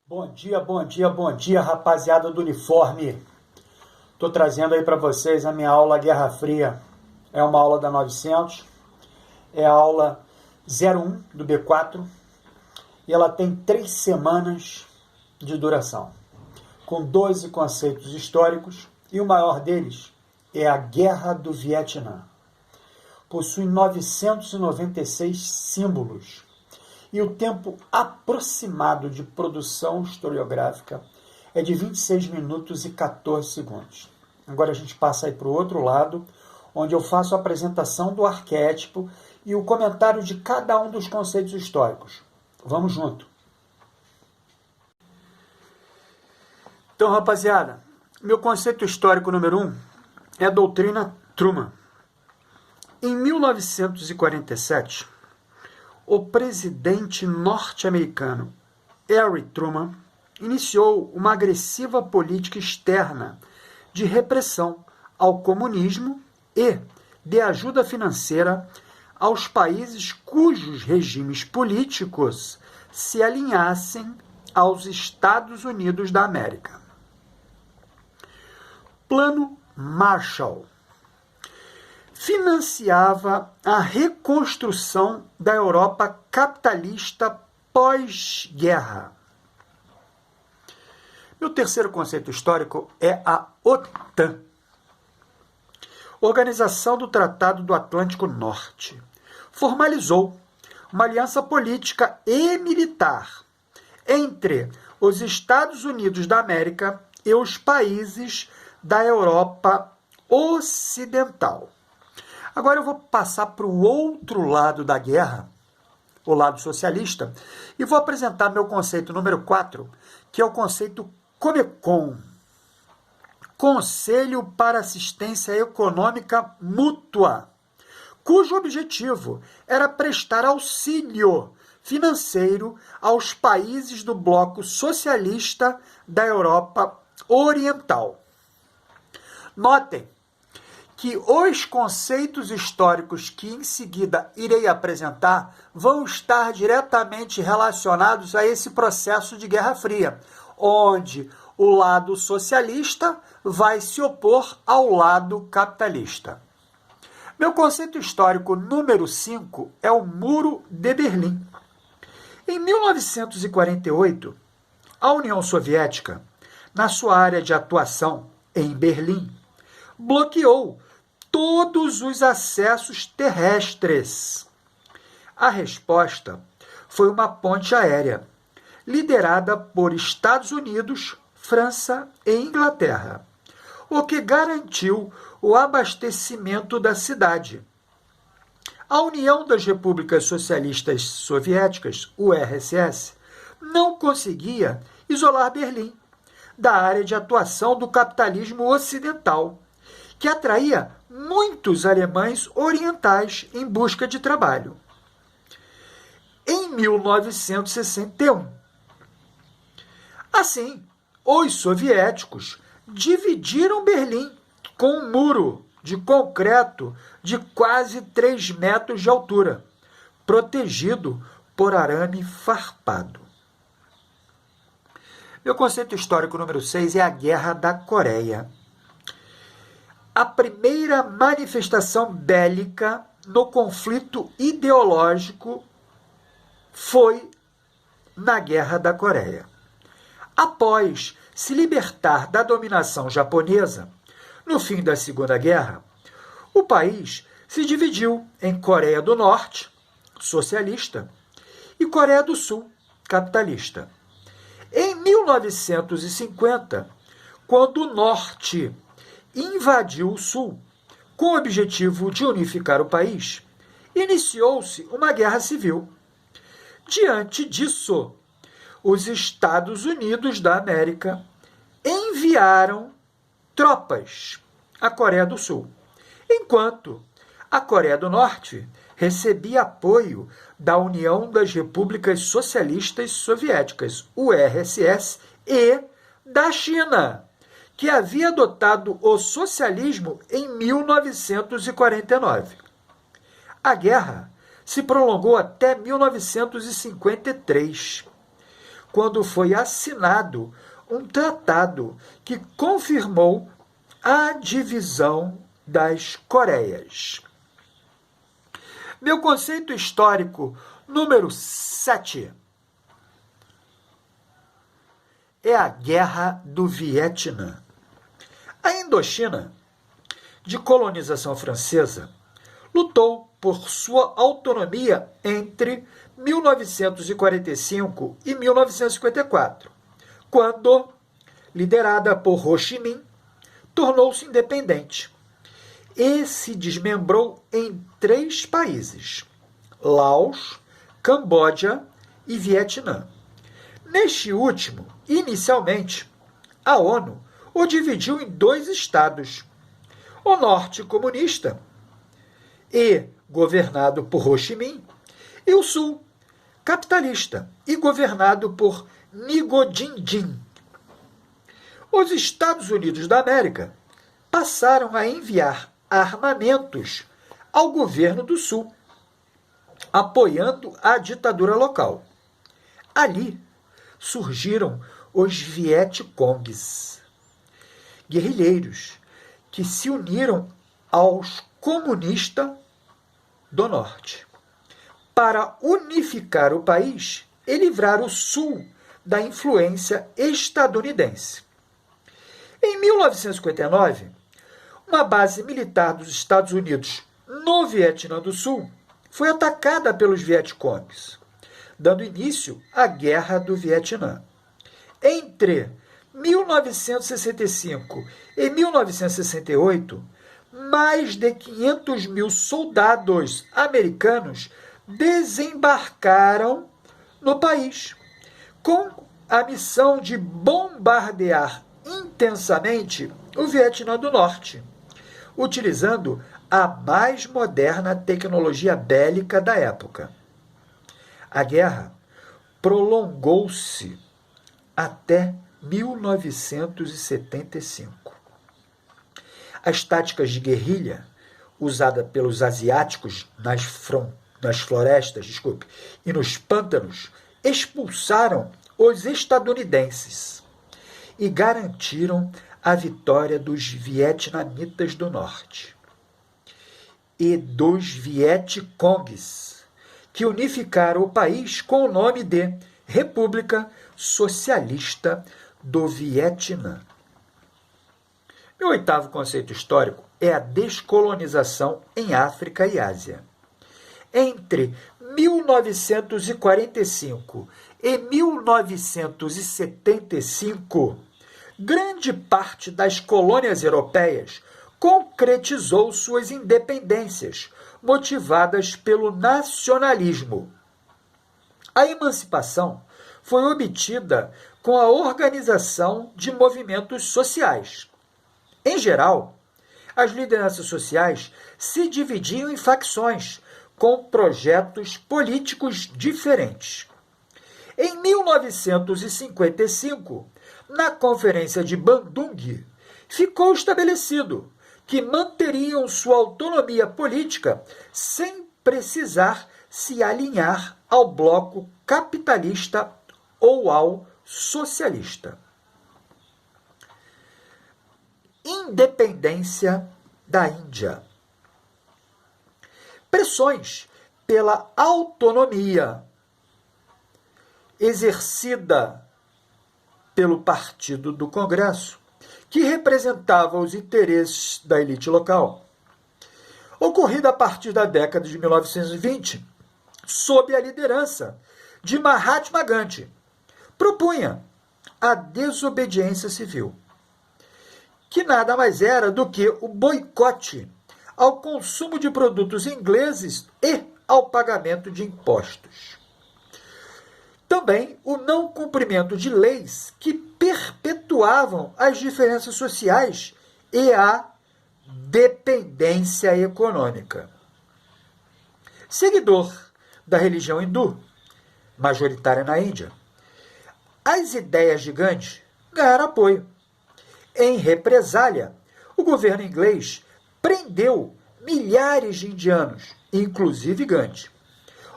Bom dia, bom dia, bom dia, rapaziada do uniforme. Tô trazendo aí para vocês a minha aula Guerra Fria. É uma aula da 900, é a aula 01 do B4 e ela tem 3 semanas de duração, com 12 conceitos históricos e o maior deles é a Guerra do Vietnã. Possui 996 símbolos e o tempo aproximado de produção historiográfica é de 26 minutos e 14 segundos. Agora a gente passa aí para o outro lado, onde eu faço a apresentação do arquétipo e o comentário de cada um dos conceitos históricos. Vamos junto. Então, rapaziada, meu conceito histórico número 1 é a doutrina Truman. Em 1947, o presidente norte-americano Harry Truman iniciou uma agressiva política externa de repressão ao comunismo e de ajuda financeira aos países cujos regimes políticos se alinhassem aos Estados Unidos da América. Plano Marshall financiava a reconstrução da Europa capitalista pós-guerra. Meu terceiro conceito histórico é a OTAN, Organização do Tratado do Atlântico Norte. Formalizou uma aliança política e militar entre os Estados Unidos da América e os países da Europa Ocidental. Agora eu vou passar para o outro lado da guerra, o lado socialista, e vou apresentar meu conceito número 4, que é o conceito COMECON, Conselho para Assistência Econômica Mútua, cujo objetivo era prestar auxílio financeiro aos países do bloco socialista da Europa Oriental. Notem que os conceitos históricos que em seguida irei apresentar vão estar diretamente relacionados a esse processo de Guerra Fria, onde o lado socialista vai se opor ao lado capitalista. Meu conceito histórico número 5 é o Muro de Berlim. Em 1948, a União Soviética, na sua área de atuação em Berlim, bloqueou todos os acessos terrestres. A resposta foi uma ponte aérea, liderada por Estados Unidos, França e Inglaterra, o que garantiu o abastecimento da cidade. A União das Repúblicas Socialistas Soviéticas, URSS, não conseguia isolar Berlim da área de atuação do capitalismo ocidental, que atraía muitos alemães orientais em busca de trabalho. Em 1961, assim, os soviéticos dividiram Berlim com um muro de concreto de quase 3 metros de altura, protegido por arame farpado. Meu conceito histórico número 6 é a Guerra da Coreia. A primeira manifestação bélica no conflito ideológico foi na Guerra da Coreia. Após se libertar da dominação japonesa, no fim da Segunda Guerra, o país se dividiu em Coreia do Norte, socialista, e Coreia do Sul, capitalista. Em 1950, quando o Norte invadiu o Sul com o objetivo de unificar o país, iniciou-se uma guerra civil. Diante disso, os Estados Unidos da América enviaram tropas à Coreia do Sul, enquanto a Coreia do Norte recebia apoio da União das Repúblicas Socialistas Soviéticas, URSS, e da China, que havia adotado o socialismo em 1949. A guerra se prolongou até 1953, quando foi assinado um tratado que confirmou a divisão das Coreias. Meu conceito histórico número 7 é a Guerra do Vietnã. A Indochina, de colonização francesa, lutou por sua autonomia entre 1945 e 1954, quando, liderada por Ho Chi Minh, tornou-se independente e se desmembrou em 3 países: Laos, Camboja e Vietnã. Neste último, inicialmente, a ONU o dividiu em 2 estados: o norte comunista, e governado por Ho Chi Minh, e o sul capitalista, e governado por Ngo Dinh Diem. Os Estados Unidos da América passaram a enviar armamentos ao governo do sul, apoiando a ditadura local. Ali surgiram os Vietcongs, guerrilheiros que se uniram aos comunistas do norte para unificar o país e livrar o sul da influência estadunidense. Em 1959, uma base militar dos Estados Unidos no Vietnã do Sul foi atacada pelos Vietcongs, dando início à Guerra do Vietnã. Entre 1965 e 1968, mais de 500 mil soldados americanos desembarcaram no país, com a missão de bombardear intensamente o Vietnã do Norte, utilizando a mais moderna tecnologia bélica da época. A guerra prolongou-se até 1975. As táticas de guerrilha usadas pelos asiáticos nas florestas e nos pântanos expulsaram os estadunidenses e garantiram a vitória dos vietnamitas do norte e dos Vietcongs, que unificaram o país com o nome de República Socialista do Vietnã. Meu 8º conceito histórico é a descolonização em África e Ásia. Entre 1945 e 1975, grande parte das colônias europeias concretizou suas independências, motivadas pelo nacionalismo. A emancipação foi obtida com a organização de movimentos sociais. Em geral, as lideranças sociais se dividiam em facções, com projetos políticos diferentes. Em 1955, na Conferência de Bandung, ficou estabelecido que manteriam sua autonomia política sem precisar se alinhar ao bloco capitalista ou ao socialista. Independência da Índia. Pressões pela autonomia exercida pelo Partido do Congresso, que representava os interesses da elite local, ocorrida a partir da década de 1920, sob a liderança de Mahatma Gandhi, propunha a desobediência civil, que nada mais era do que o boicote ao consumo de produtos ingleses e ao pagamento de impostos. Também o não cumprimento de leis que perpetuavam as diferenças sociais e a dependência econômica. Seguidor da religião hindu, majoritária na Índia, as ideias de Gandhi ganharam apoio. Em represália, o governo inglês prendeu milhares de indianos, inclusive Gandhi,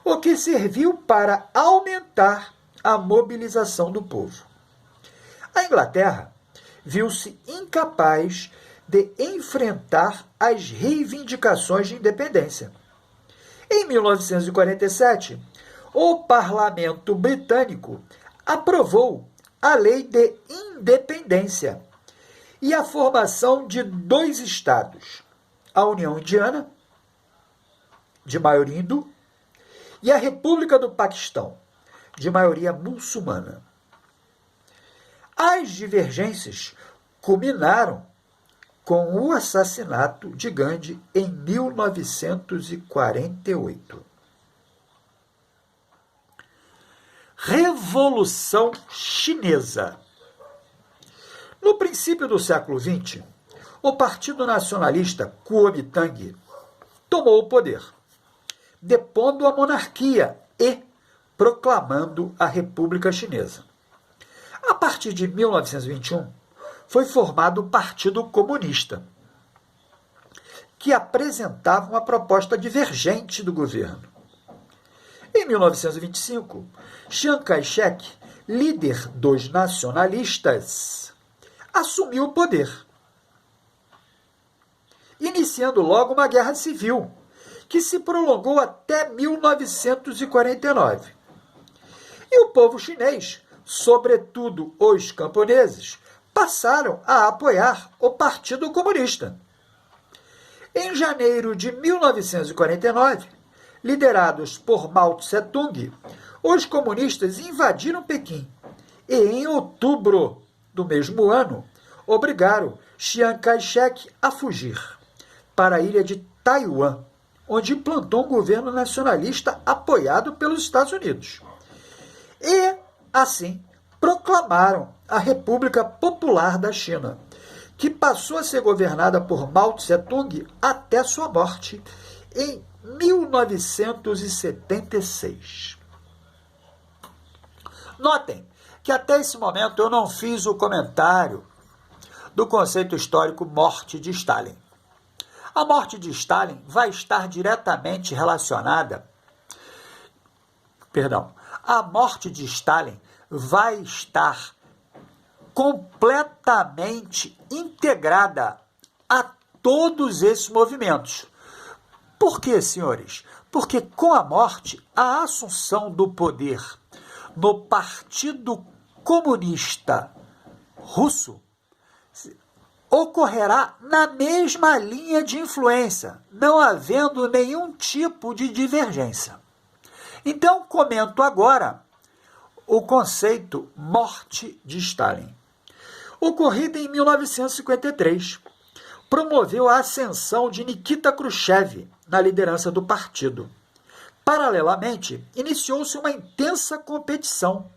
o que serviu para aumentar a mobilização do povo. A Inglaterra viu-se incapaz de enfrentar as reivindicações de independência. Em 1947, o parlamento britânico aprovou a Lei de Independência e a formação de 2 estados, a União Indiana, de maioria hindu, e a República do Paquistão, de maioria muçulmana. As divergências culminaram com o assassinato de Gandhi em 1948. Revolução Chinesa. No princípio do século XX, o Partido Nacionalista Kuomintang tomou o poder, depondo a monarquia e proclamando a República Chinesa. A partir de 1921, foi formado o Partido Comunista, que apresentava uma proposta divergente do governo. Em 1925, Chiang Kai-shek, líder dos nacionalistas, assumiu o poder, iniciando logo uma guerra civil, que se prolongou até 1949. E o povo chinês, sobretudo os camponeses, passaram a apoiar o Partido Comunista. Em janeiro de 1949, liderados por Mao Tse-tung, os comunistas invadiram Pequim e, em outubro do mesmo ano, obrigaram Chiang Kai-shek a fugir para a ilha de Taiwan, onde implantou um governo nacionalista apoiado pelos Estados Unidos. E, assim, proclamaram a República Popular da China, que passou a ser governada por Mao Tse-tung até sua morte em 1976. Notem que até esse momento eu não fiz o comentário do conceito histórico morte de Stalin. A morte de Stalin vai estar diretamente relacionada... A morte de Stalin vai estar completamente integrada a todos esses movimentos. Por quê, senhores? Porque com a morte, a assunção do poder no Partido Comunista Russo ocorrerá na mesma linha de influência, não havendo nenhum tipo de divergência. Então, comento agora o conceito morte de Stalin. Ocorrida em 1953, promoveu a ascensão de Nikita Khrushchev na liderança do partido. Paralelamente, iniciou-se uma intensa competição,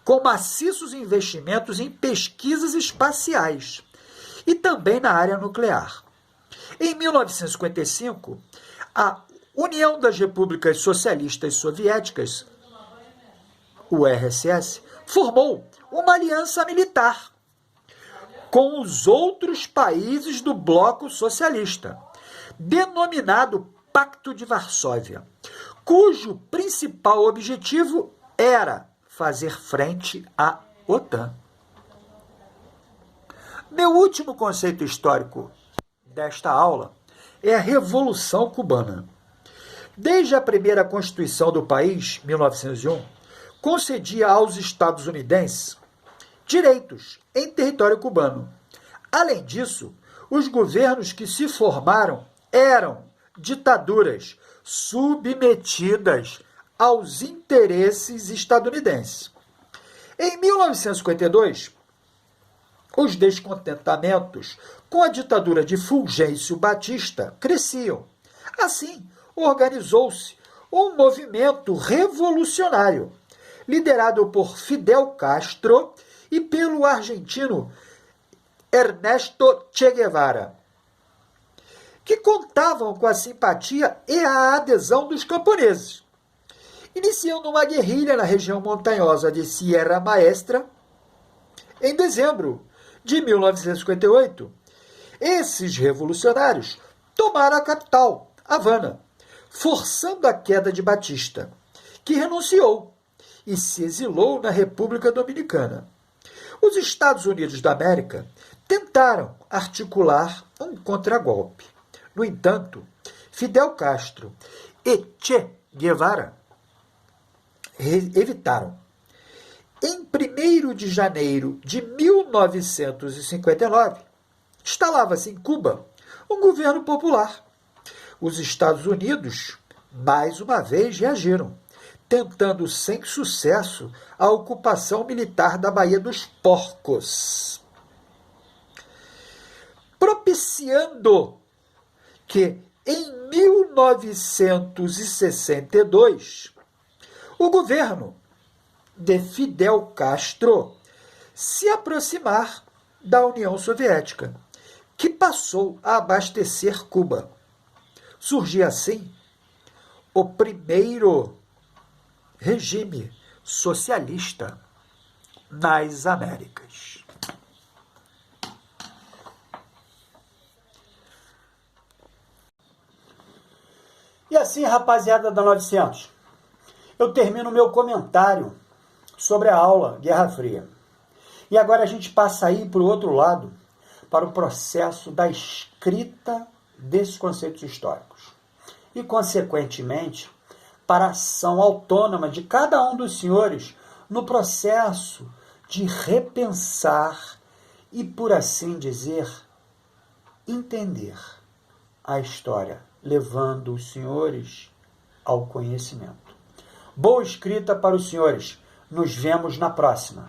com maciços investimentos em pesquisas espaciais e também na área nuclear. Em 1955, a União das Repúblicas Socialistas Soviéticas, o RSS, formou uma aliança militar com os outros países do bloco socialista, denominado Pacto de Varsóvia, cujo principal objetivo era fazer frente à OTAN. Meu último conceito histórico desta aula é a Revolução Cubana. Desde a primeira Constituição do país, 1901, concedia aos estadunidenses direitos em território cubano. Além disso, os governos que se formaram eram ditaduras submetidas aos interesses estadunidenses. Em 1952, os descontentamentos com a ditadura de Fulgêncio Batista cresciam. Assim, organizou-se um movimento revolucionário, liderado por Fidel Castro e pelo argentino Ernesto Che Guevara, que contavam com a simpatia e a adesão dos camponeses, iniciando uma guerrilha na região montanhosa de Sierra Maestra. Em dezembro de 1958, esses revolucionários tomaram a capital, Havana, forçando a queda de Batista, que renunciou, e se exilou na República Dominicana. Os Estados Unidos da América tentaram articular um contragolpe. No entanto, Fidel Castro e Che Guevara evitaram. Em 1º de janeiro de 1959, instalava-se em Cuba um governo popular. Os Estados Unidos, mais uma vez, reagiram, tentando sem sucesso a ocupação militar da Baía dos Porcos, propiciando que, em 1962, o governo de Fidel Castro se aproximar da União Soviética, que passou a abastecer Cuba. Surgia assim o primeiro regime socialista nas Américas. E assim, rapaziada da 900, eu termino meu comentário sobre a aula Guerra Fria. E agora a gente passa aí para o outro lado, para o processo da escrita desses conceitos históricos. E, consequentemente, para a ação autônoma de cada um dos senhores no processo de repensar e, por assim dizer, entender a história, levando os senhores ao conhecimento. Boa escrita para os senhores. Nos vemos na próxima.